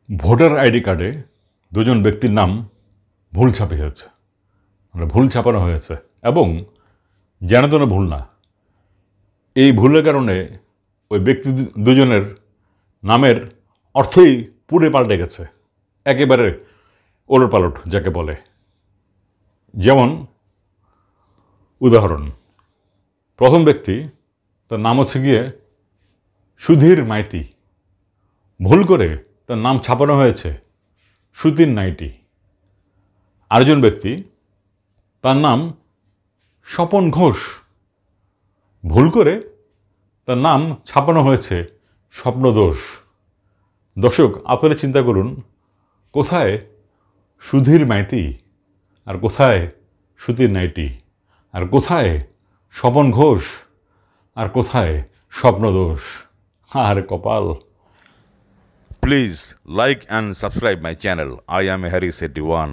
Voter ID কার্ডে দুজন ব্যক্তির নাম ভুল ছাপিয়েছে, মানে ভুল ছাপানো হয়েছে এবং যেন ভুল না। এই ভুলের কারণে ওই ব্যক্তি দুজনের নামের অর্থই পুড়ে পাল্টে গেছে, একেবারে ওলটপালট যাকে বলে। যেমন উদাহরণ, প্রথম ব্যক্তি, তার নাম হচ্ছে গিয়ে সুধীর মাইতি, ভুল করে তার নাম ছাপানো হয়েছে সুতির নাইটি। আরেকজন ব্যক্তি, তার নাম স্বপন ঘোষ, ভুল করে তার নাম ছাপানো হয়েছে স্বপ্নদোষ। দর্শক, আপনারা চিন্তা করুন, কোথায় সুধীর মাইতি আর কোথায় সুতির নাইটি, আর কোথায় স্বপন ঘোষ আর কোথায় স্বপ্নদোষ? আর কপাল। Please like and subscribe my channel. I am Harry Sethi 1.